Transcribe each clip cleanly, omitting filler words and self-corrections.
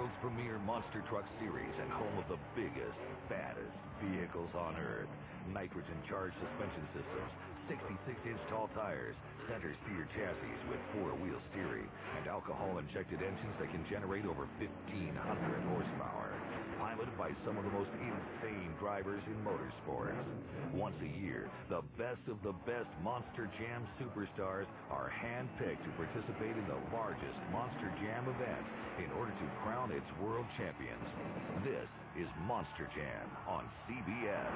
world's premier monster truck series and home of the biggest, baddest vehicles on Earth. Nitrogen-charged suspension systems, 66-inch tall tires, center steer chassis with four-wheel steering, and alcohol-injected engines that can generate over 1,500 horsepower. Piloted by some of the most insane drivers in motorsports. Once a year, the best of the best Monster Jam superstars are handpicked to participate in the largest Monster Jam event in order to crown its world champions. This is Monster Jam on CBS.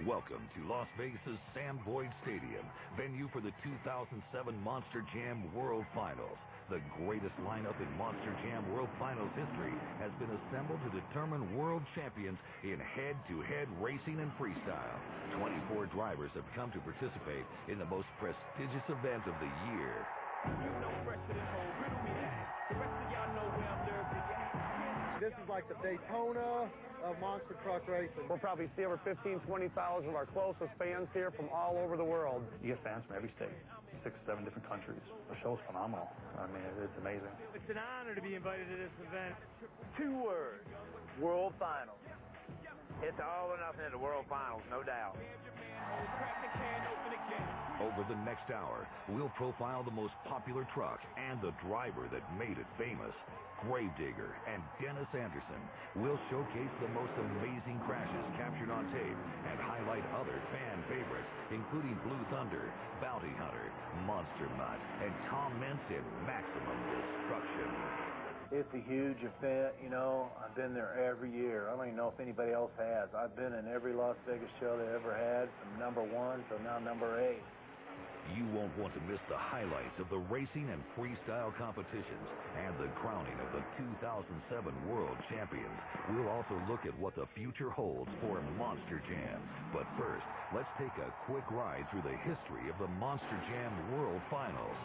Welcome to Las Vegas' Sam Boyd Stadium, venue for the 2007 Monster Jam World Finals. The greatest lineup in Monster Jam World Finals history has been assembled to determine world champions in head-to-head racing and freestyle. 24 drivers have come to participate in the most prestigious event of the year. You know fresher than whole riddle we had. The rest of y'all know where I'm dirty at. This is like the Daytona of monster truck racing. We'll probably see over 20,000 of our closest fans here from all over the world. You get fans from every state, 6, 7 different countries. The show's phenomenal. I mean, it's amazing. It's an honor to be invited to this event. 2 words, World Finals. It's all or nothing at the World Finals, no doubt. Over the next hour, we'll profile the most popular truck and the driver that made it famous. Gravedigger and Dennis Anderson will showcase the most amazing crashes captured on tape and highlight other fan favorites, including Blue Thunder, Bounty Hunter, Monster Mutt, and Tom Mintz in Maximum Destruction. It's a huge event, you know. I've been there every year. I don't even know if anybody else has. I've been in every Las Vegas show they ever had, from number 1 till now number 8. You won't want to miss the highlights of the racing and freestyle competitions and the crowning of the 2007 World Champions. We'll also look at what the future holds for Monster Jam. But first, let's take a quick ride through the history of the Monster Jam World Finals.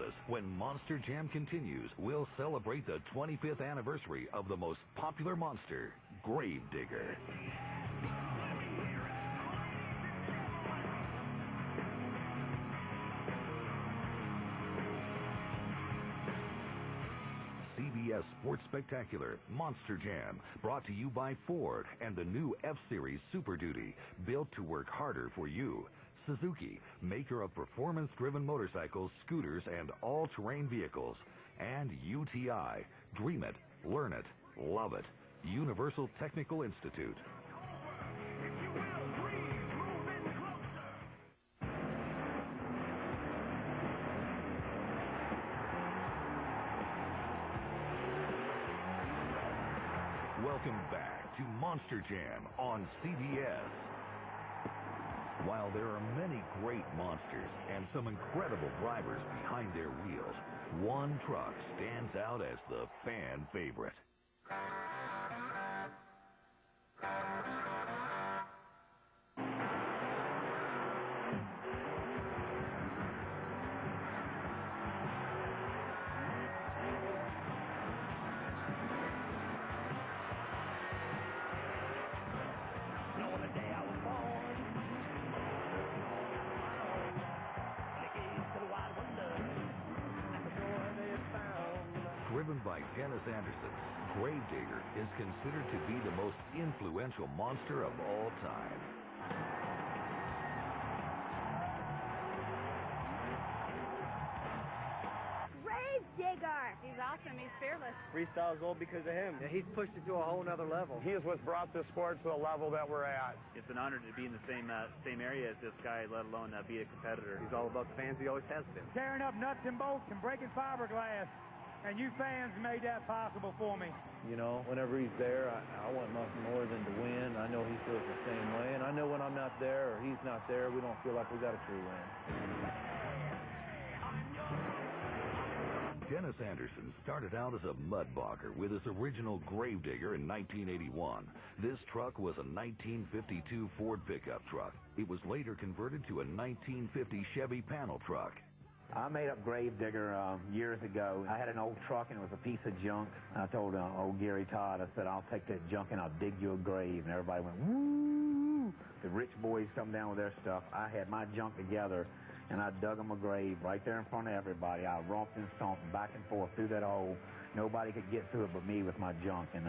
us when Monster Jam continues. We'll celebrate the 25th anniversary of the most popular monster, Gravedigger. CBS Sports Spectacular, Monster Jam, brought to you by Ford and the new F-Series Super Duty, built to work harder for you. Suzuki, maker of performance-driven motorcycles, scooters, and all-terrain vehicles. And UTI, dream it, learn it, love it. Universal Technical Institute. Welcome back to Monster Jam on CBS. While there are many great monsters and some incredible drivers behind their wheels, one truck stands out as the fan favorite. Driven by Dennis Anderson, Gravedigger is considered to be the most influential monster of all time. Gravedigger! He's awesome. He's fearless. Freestyle's all because of him. He's pushed it to a whole nother level. He is what's brought this sport to a level that we're at. It's an honor to be in the same area as this guy, let alone be a competitor. He's all about the fans. He always has been. Tearing up nuts and bolts and breaking fiberglass. And you fans made that possible for me. You know, whenever he's there, I want nothing more than to win. I know he feels the same way. And I know when I'm not there or he's not there, we don't feel like we got a true win. Dennis Anderson started out as a mudbogger with his original Gravedigger in 1981. This truck was a 1952 Ford pickup truck. It was later converted to a 1950 Chevy panel truck. I made up Gravedigger years ago. I had an old truck and it was a piece of junk. I told old Gary Todd, I said, I'll take that junk and I'll dig you a grave. And everybody went, woo! The rich boys come down with their stuff. I had my junk together and I dug them a grave right there in front of everybody. I romped and stomped back and forth through that hole. Nobody could get through it but me with my junk. And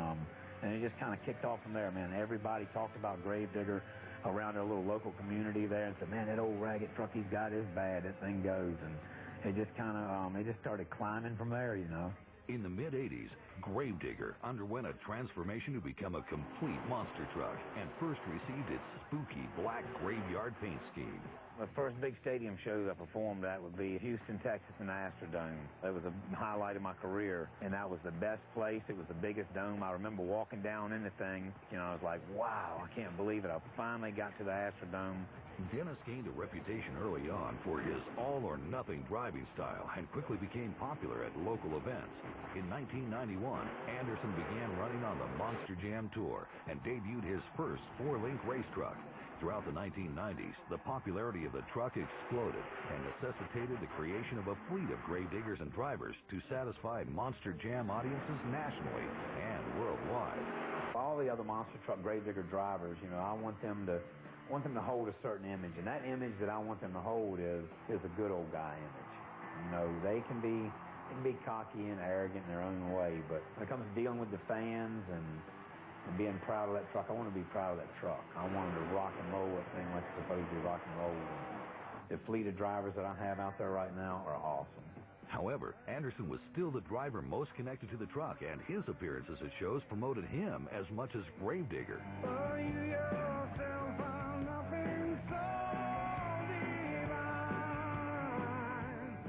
it just kind of kicked off from there, man. Everybody talked about Gravedigger around our little local community there and said, man, that old ragged truck he's got is bad. That thing goes. And it just kind of, it just started climbing from there, you know. In the mid-'80s, Gravedigger underwent a transformation to become a complete monster truck and first received its spooky black graveyard paint scheme. The first big stadium show I performed at would be Houston, Texas, in the Astrodome. It was a highlight of my career, and that was the best place. It was the biggest dome. I remember walking down in the thing, you know, I was like, wow, I can't believe it. I finally got to the Astrodome. Dennis gained a reputation early on for his all-or-nothing driving style and quickly became popular at local events. In 1991, Anderson began running on the Monster Jam Tour and debuted his first four-link race truck. Throughout the 1990s, the popularity of the truck exploded and necessitated the creation of a fleet of gravediggers and drivers to satisfy Monster Jam audiences nationally and worldwide. All the other monster truck gravedigger drivers, you know, I want them to hold a certain image, and that image that I want them to hold is a good old guy image. You know, they can be cocky and arrogant in their own way, but when it comes to dealing with the fans and being proud of that truck, I want to be proud of that truck. I want them to rock and roll that thing like it's supposed to be rock and roll. The fleet of drivers that I have out there right now are awesome. However, Anderson was still the driver most connected to the truck, and his appearances at shows promoted him as much as Gravedigger.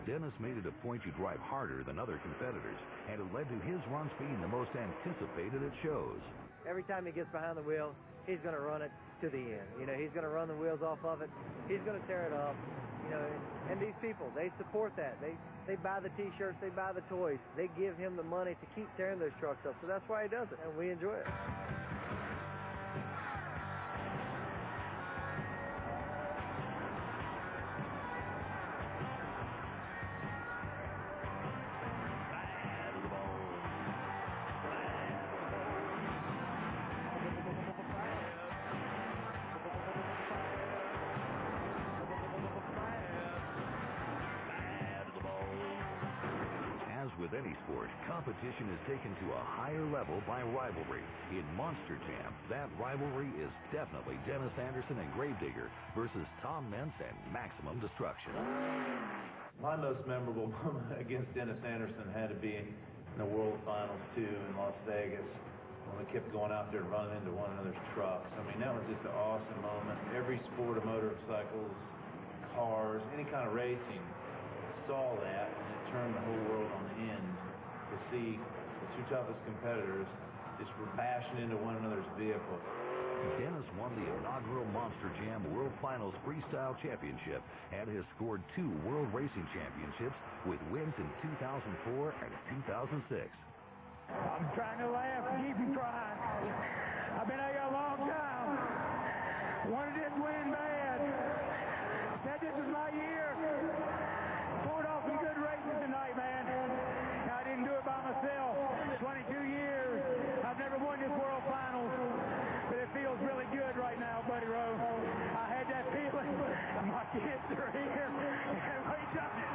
Dennis made it a point to drive harder than other competitors, and it led to his runs being the most anticipated at shows. Every time he gets behind the wheel, he's going to run it to the end. You know, he's going to run the wheels off of it. He's going to tear it up. You know, and these people, they support that. They buy the T-shirts, they buy the toys. They give him the money to keep tearing those trucks up. So that's why he does it, and we enjoy it. with any sport, competition is taken to a higher level by rivalry. In Monster Jam, that rivalry is definitely Dennis Anderson and Gravedigger versus Tom Meents and Maximum Destruction. My most memorable moment against Dennis Anderson had to be in the World Finals 2 in Las Vegas when we kept going out there and running into one another's trucks. I mean, that was just an awesome moment. Every sport of motorcycles, cars, any kind of racing saw that, and it turned the whole world on the end to see the two toughest competitors just were bashing into one another's vehicles. Dennis won the inaugural Monster Jam World Finals Freestyle Championship and has scored 2 World Racing Championships with wins in 2004 and 2006. I'm trying to laugh and keep from crying. I've been out here a long time. Wanted this win bad. Said this was my year. Pulled off some good races tonight, man. I didn't do it by myself. 22 years. I've never won this World Finals. But it feels really good right now, Buddy Rowe. I had that feeling. My kids are here. And we done it.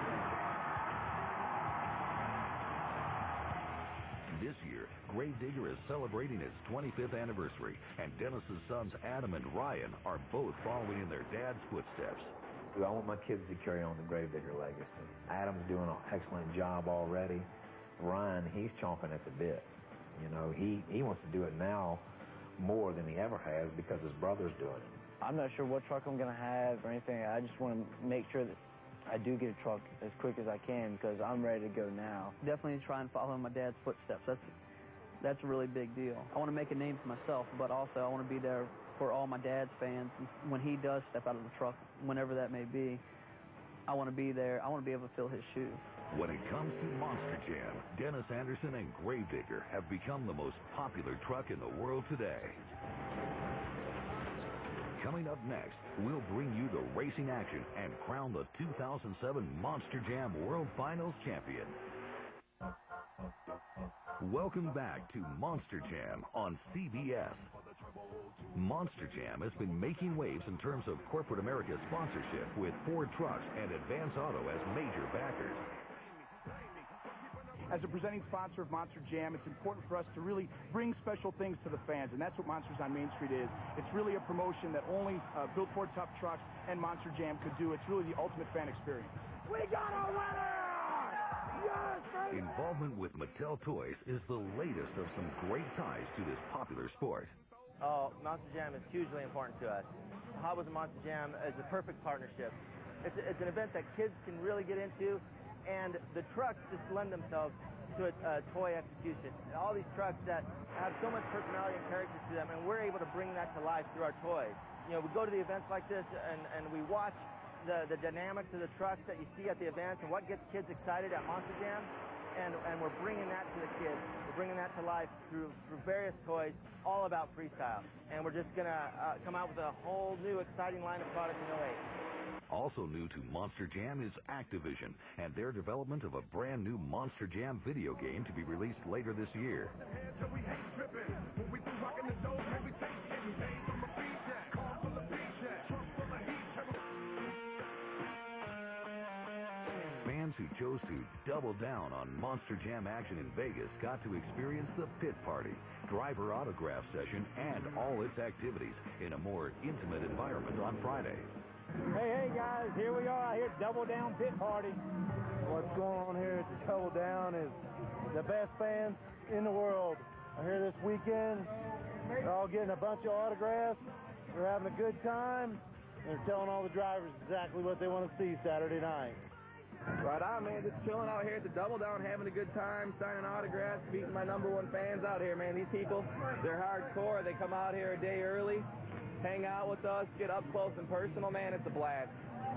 This year, Gravedigger is celebrating its 25th anniversary, and Dennis's sons Adam and Ryan are both following in their dad's footsteps. I want my kids to carry on the Gravedigger legacy. Adam's doing an excellent job already. Ryan, he's chomping at the bit. You know, he wants to do it now more than he ever has because his brother's doing it. I'm not sure what truck I'm going to have or anything. I just want to make sure that I do get a truck as quick as I can because I'm ready to go now. Definitely try and follow in my dad's footsteps. That's a really big deal. I want to make a name for myself, but also I want to be there for all my dad's fans. When he does step out of the truck, whenever that may be, I want to be there. I want to be able to fill his shoes. When it comes to Monster Jam, Dennis Anderson and Gravedigger have become the most popular truck in the world today. Coming up next, we'll bring you the racing action and crown the 2007 Monster Jam World Finals champion. Welcome back to Monster Jam on CBS. Monster Jam has been making waves in terms of corporate America's sponsorship with Ford Trucks and Advance Auto as major backers. As a presenting sponsor of Monster Jam, it's important for us to really bring special things to the fans, and that's what Monsters on Main Street is. It's really a promotion that only Built Ford Tough Trucks and Monster Jam could do. It's really the ultimate fan experience. We got a winner! Yes, baby! Involvement with Mattel Toys is the latest of some great ties to this popular sport. Oh, Monster Jam is hugely important to us. Hot Wheels and Monster Jam is a perfect partnership. It's an event that kids can really get into, and the trucks just lend themselves to a toy execution. And all these trucks that have so much personality and character to them, and we're able to bring that to life through our toys. You know, we go to the events like this, and we watch the dynamics of the trucks that you see at the events and what gets kids excited at Monster Jam, and we're bringing that to the kids. We're bringing that to life through various toys, all about freestyle. And we're just going to come out with a whole new exciting line of products in 08. Also new to Monster Jam is Activision and their development of a brand new Monster Jam video game to be released later this year. Fans who chose to double down on Monster Jam action in Vegas got to experience the pit party, driver autograph session, and all its activities in a more intimate environment on Friday. Hey, guys, here we are out here at Double Down Pit Party. What's going on here at the Double Down is the best fans in the world are here this weekend. They're all getting a bunch of autographs. They're having a good time. They're telling all the drivers exactly what they want to see Saturday night. Right on, man. Just chilling out here at the Double Down, having a good time, signing autographs, meeting my #1 fans out here, man. These people, they're hardcore. They come out here a day early, hang out with us, get up close and personal, man. It's a blast.